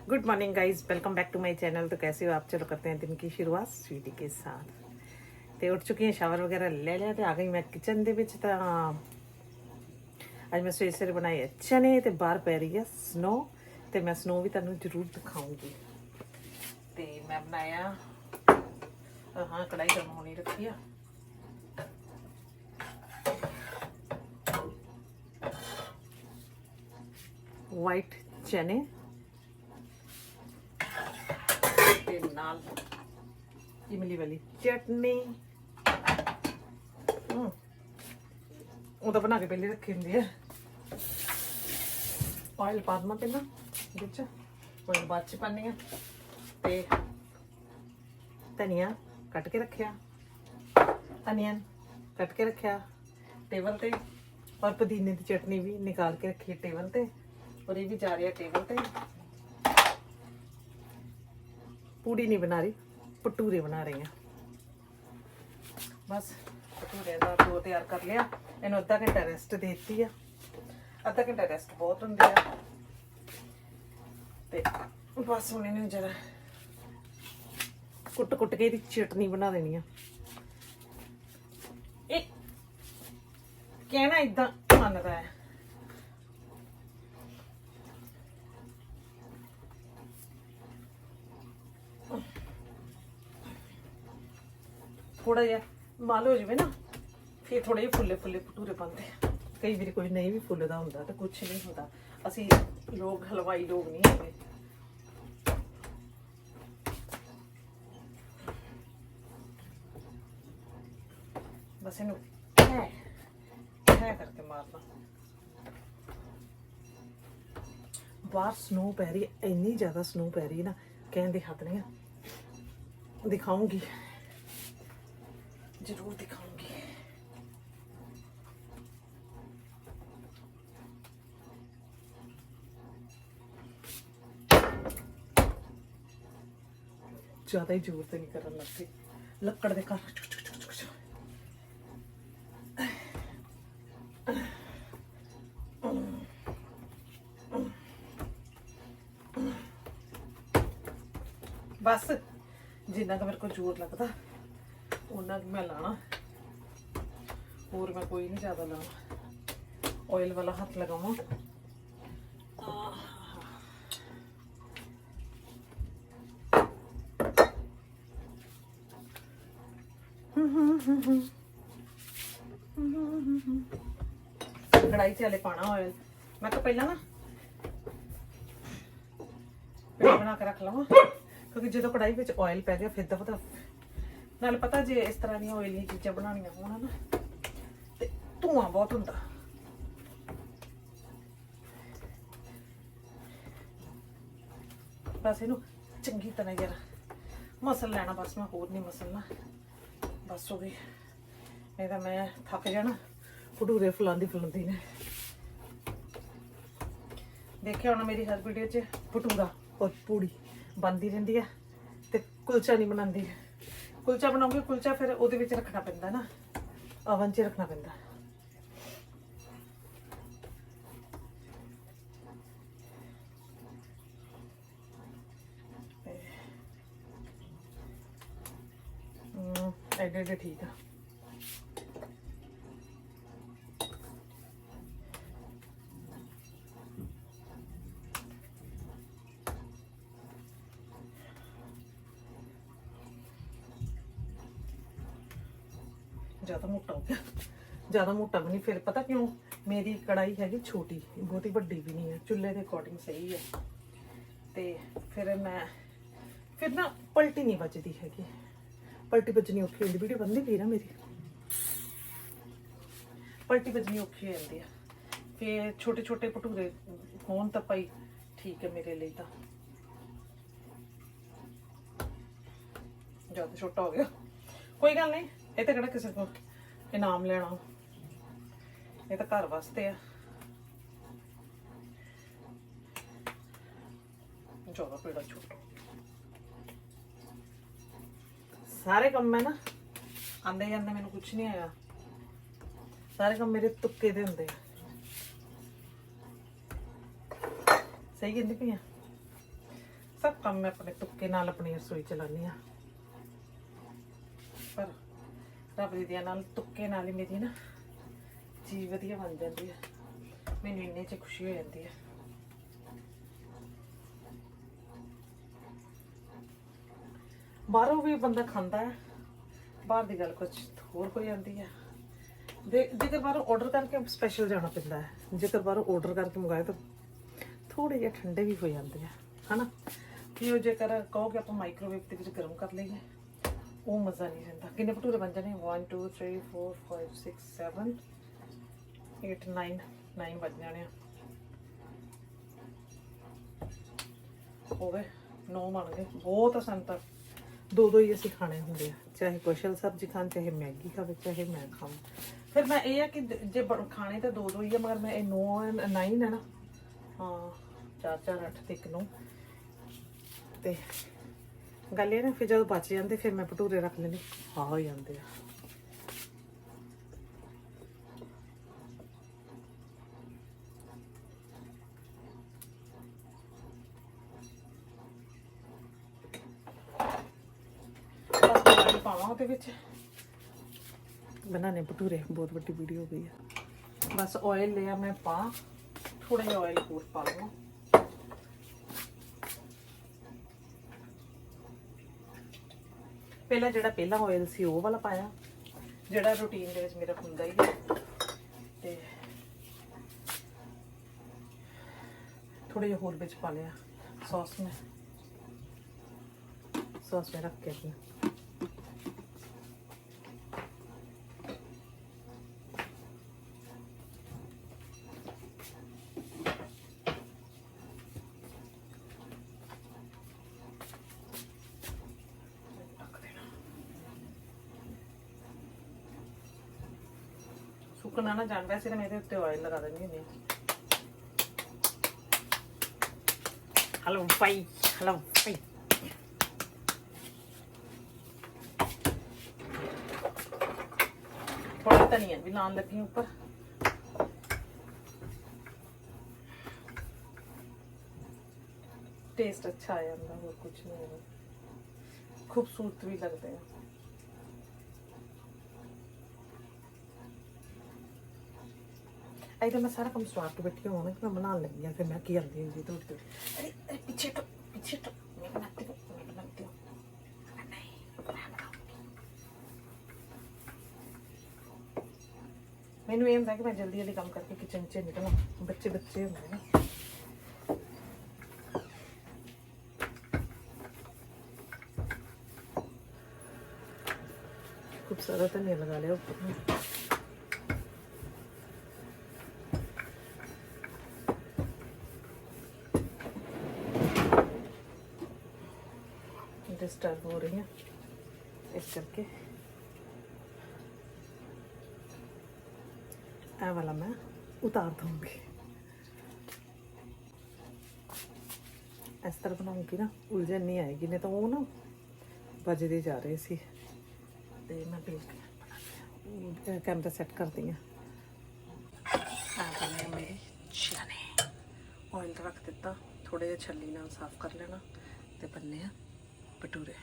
Good morning guys, welcome back to my channel. तो कैसे हो आप? चलो करते हैं दिन की शुरुआत स्वीटी के साथ। तो उठ चुकी हैं, शावर वगैरह ले लिया, तो आ गई मैं किचन दे विच। तो ਅੱਜ ਮੈਂ ਸਵੇਰੇ ਸਵੇਰੇ ਬਣਾਏ ਆ ਚਨੇ ਤੇ ਬਾਹਰ ਪੈ ਰਹੀ ਆ ਸਨੋ, ਤੇ ਮੈਂ ਸਨੋ ਵੀ ਤੁਹਾਨੂੰ ਜ਼ਰੂਰ ਦਿਖਾਉਂਗੀ। ਤੇ ਮੈਂ ਬਣਾਇਆ ਕੜਾਈ ਗਰਮ ਹੋਣੀ ਰੱਖੀ ਆ। ਵਾਈਟ ਚਨੇ ਤੇ ਨਾਲ ਇਮਲੀ ਵਾਲੀ ਚਟਨੀ। ਉਹ ਤਾਂ ਬਣਾ ਕੇ ਪਹਿਲੇ ਰੱਖੇ ਹੁੰਦੇ ਆ। ਆਇਲ ਪਾ ਦਵਾਂ ਪਹਿਲਾਂ ਵਿੱਚ, ਆਇਲ ਬਾਅਦ ਚ ਪਾਉਂਦੇ ਆ। ਤੇ ਧਨੀਆ ਕੱਟ ਕੇ ਰੱਖਿਆ, ਅਨੀਅਨ ਕੱਟ ਕੇ ਰੱਖਿਆ ਟੇਬਲ ਤੇ, ਔਰ ਪੁਦੀਨੇ ਦੀ ਚਟਨੀ ਵੀ ਨਿਕਾਲ ਕੇ ਰੱਖੀ ਟੇਬਲ ਤੇ, और ये भी जा रही है टेबल पे। पूड़ी नहीं बना रही, भटूरे बना रही हैं। बस भटूरे का डो तैयार कर लिया, इन्हों अद्धा घंटा रेस्ट दे दी है। अद्धा घंटा रेस्ट बहुत होंगे है। ते बस हम इन्हें जरा कुट कुट के चटनी बना देनी है। एक कहना इदा मन रहा है, थोड़ा जहा माल हो जाए ना, फिर थोड़े जे फुले फुले भटूरे पाते हैं। कई बार कोई नहीं भी फुलदा होंदा तो कुछ नहीं होता। असी लोग हलवाई लोग नहीं है। बस इनू है करके मारना। बाहर स्नो पै रही है, इन्नी ज्यादा स्नो पै रही है ना, कहने की हद नहीं है। दिखाऊंगी, जरूर दिखाऊंगी। ज्यादा ही जोर से नहीं करन लग पई, लक्कड़ दे घर बस जिन्ना का मेरे को जोर लगता उन्ना मैं लाना, और मैं कोई नहीं ज़्यादा लाना। ऑयल वाला हाथ लगावा। कढ़ाई च हले पाना ऑयल। मैं तो पहला ना बना के रख लवा, क्योंकि जो कढ़ाई में ऑयल पै गया फिर पता नाले पता जे इस तरह दी ऑयली चीज़ां बनानियां होण ना ते धुआं बहुत हुंदा। बस इनू चंगी तरह जरा मसल लेना, बस मैं होर नहीं मसलना। बस हो गई, नहीं तो मैं थक जाना भटूरे फुलांदी ने। देखिया होना मेरी हर वीडियो च भटूरा और पूड़ी बनती रहिंदी है, ते कुलचा नहीं बनाती। कुलचा बनाऊंगी, कुलचा फिर ਉਹਦੇ ਵਿੱਚ ਰੱਖਣਾ ਪੈਂਦਾ ਨਾ, ओवन च रखना पैंदा। एडे एडे ठीक है। ज़्यादा मोटा हो गया, ज़्यादा मोटा भी नहीं। फिर पता क्यों, मेरी कढ़ाई हैगी छोटी, बहुती वड्डी भी नहीं है, चुल्हे के अकॉर्डिंग सही है। तो फिर मैं फिर ना पलटी नहीं बजती हैगी, पलटी बजनी औखी होती। वीडियो बनती पई ना मेरी, पलटी बजनी औखी हो जाती है। फिर छोटे छोटे भटूरे होन तो भाई ठीक है मेरे लिए। तो ज़्यादा छोटा हो गया, कोई गल नहीं। ये तो कहना किसी को इनाम लेना, ये तो घर वास्ते है। ज़्यादा पेड़ा छोटा सारे कम मैं ना आंदे जाते, मैंने कुछ नहीं आया। सारे कम मेरे तुक्के दे होंदे। सही कहती पई सब काम मैं अपने तुक्के नाल अपनी रसोई चलानी हाँ, पर रब दी दया नाल तुक्के नाल ही मेरी ना चीज़ वधिया बन जाती है, मैनूं इन्ने च खुशी हो जाती है। बाहरों भी बंदा खाता है, बाहर की गल कुछ होर हो जाती है। जेकर बाहरों ऑर्डर करके स्पैशल जाना पैंदा है, जेकर बाहरों ऑर्डर करके मंगाए तो थोड़े जे ठंडे भी हो जाते हैं, है ना। कि वो जेकर कहो कि आप माइक्रोवेव के गर्म कर लेंगे, वो मज़ा नहीं रहा। किन्ने भटूरे बन जाने? 1 2 3 4 5 6 7 8 9 बज जाने हो गए, 9 बन गए। बहुत आसान था, दो ही असीं खाने होंगे, चाहे कुशल सब्जी खान, चाहे मैगी खावे, चाहे मैं खावां। फिर मैं ये है कि जे खाने तो दो ही है, मगर मैं 9 है ना, हाँ 4 4 8 ते 1 9 ते गल ये ना, फिर जो बच जाते फिर मैं भटूरे रख लेने, हाँ हो जाते हैं। बनाने भटूरे, बहुत बड़ी वीडियो हो गई है। बस ऑयल लिया मैं पा, थोड़ा जिहा ऑयल होर पा लवां। पहला जिहड़ा पहला ऑयल सी वो वाला पाया, जिहड़ा रूटीन दे विच मेरा हुंदा ही है। ते थोड़ा जिहा होर विच पा लिया सॉस में रख के अपने सुकना ना जान। वैसे तो मेरे उत्ते ऑयल लगा देनी होंदी। हेलो भाई, हेलो भाई। थोड़ा धनिया भी लान लगी ऊपर। टेस्ट अच्छा आ जाता, और कुछ नहीं है, खूबसूरत भी लगते हैं। अरे मैं सारा कम स्वाद के बैठी हूँ ना कि मैं बनाने लगी हूँ, फिर मैं की करती हूँ थोड़ी थोड़ी। अरे पीछे तो मैं बनाती हूँ। मैनू ये होंदा कि मैं जल्दी जल्दी काम करके किचन च निकला, बच्चे होंगे ना। खूब सारा धनिया लगा लिया ऊपर में। डिस्टर्ब हो रही है इस करके ये वाला मैं उतार दूंगी। इस तरह बनाऊंगी ना, उलझन नहीं आएगी, नहीं तो वो ना बजते जा रहे सी। ते मैं बिल्कुल कैमरा सेट कर दी है। मेरे चने ऑयल रख दिता, थोड़े जे छली नाल साफ कर लेना, ते बनने हैं भटूरे।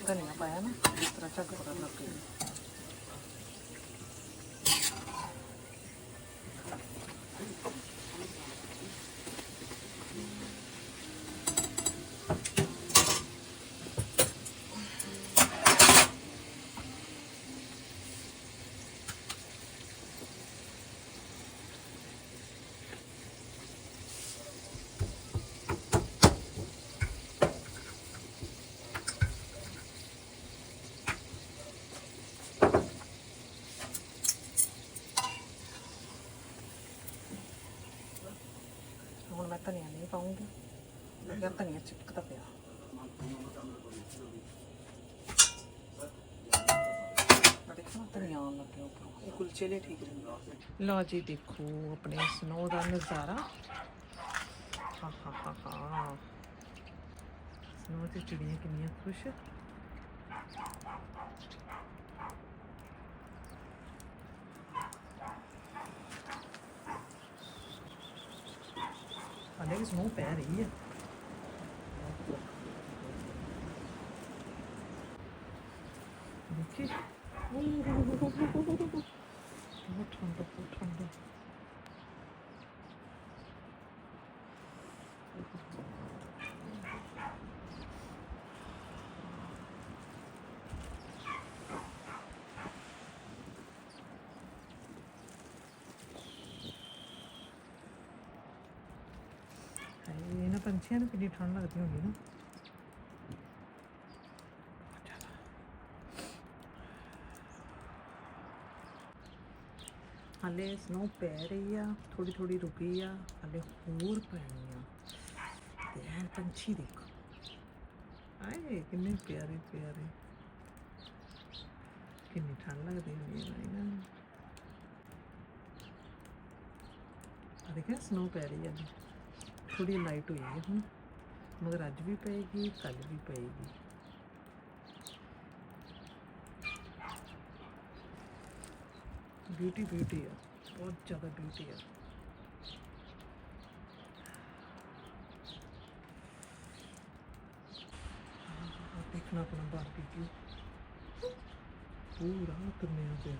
धनिया पाया ना, इस तरह झग पता लग गई। ਹੁਣ मैं धनिया नहीं पाऊंगी, अगर धनिया चिपकता पिया। देखो धनिया आने लगे ऊपर, ये कुलचे लिए ठीक रहेंगे। लो जी देखो अपने स्नो का नज़ारा। हाँ हाँ हाँ हाँ, स्नो ते चिड़ियाँ कितनी खुश। हाले भी स्नो पै रही है। देखिए बहुत ठंडा, बहुत ठंडा। इन्हें पंछियों ने कितनी ठंड लगती होगी ना। हाले स्नो पै रही है, थोड़ी थोड़ी रुकी है, हाले होर पैनी है। पंछी देखो, आए कितने प्यारे प्यारे, कितनी ठंड लगती होगी ना। देखिए स्नो पै रही है, थोड़ी लाइट हुई है हम, मगर अज भी पेगी, कल भी पेगी। ब्यूटी ब्यूटी है, बहुत ज़्यादा ब्यूटी है। देखना अपना बारबेक्यू पूरा करने पे।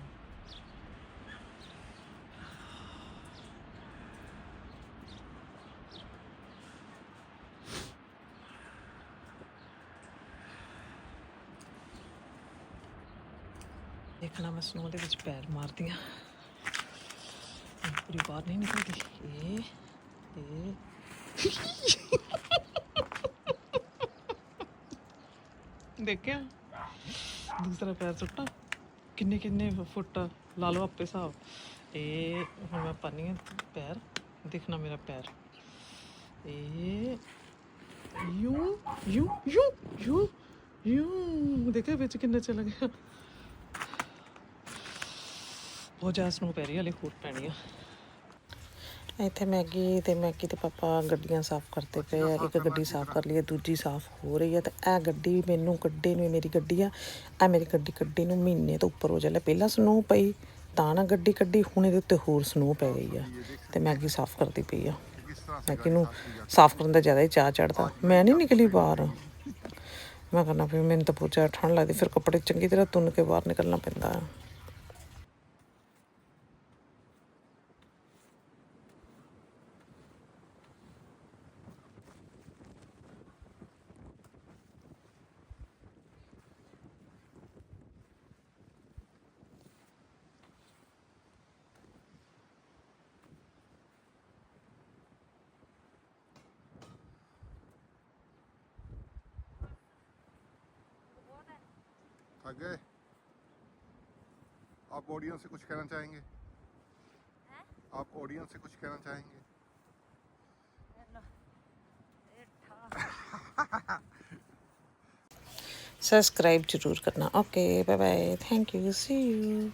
देखना मैं स्नो के पैर मार दिया, पूरी बाहर नहीं निकलती। देखिया दूसरा पैर सुट्टा, किन्ने किन्ने फुट ला लो आपे हिसाब। ये हम मैं पानी है पैर, देखना मेरा पैर, यूं यूं यूं यूं यूं, देखा बिच किन्ने चला गया। बहुत ज़्यादा स्नो पै रही है, हाले होर पैनी है। इत्थे मैगी ते पापा गड्डियां साफ करते पे है। एक गड्डी साफ कर ली है, दूजी साफ हो रही है। तो यह गड्डी मैनू कड्डे नूं, मेरी गड्डी आ, यह मेरी गड्डी कड्डी नूं महीने तो उपर हो जाए। पहला स्नो पई तां ना गड्डी कड्डी, हुण इहदे उत्ते होर स्नो पै गई है। तो मैगी साफ करती पई है। मैगी नूं साफ करन दा ज़्यादा ही चाऽ चढ़दा। मैं नहीं निकली बाहर, मैं करना फिर मैनूं तो बहुत ज़्यादा ठंड लगती, फिर कपड़े चंगी तरह तुन के बाहर निकलना पैंदा है। थक गए? आप ऑडियंस से कुछ कहना चाहेंगे? आप ऑडियंस से कुछ कहना चाहेंगे? सब्सक्राइब जरूर करना। Okay bye bye, thank you, see you.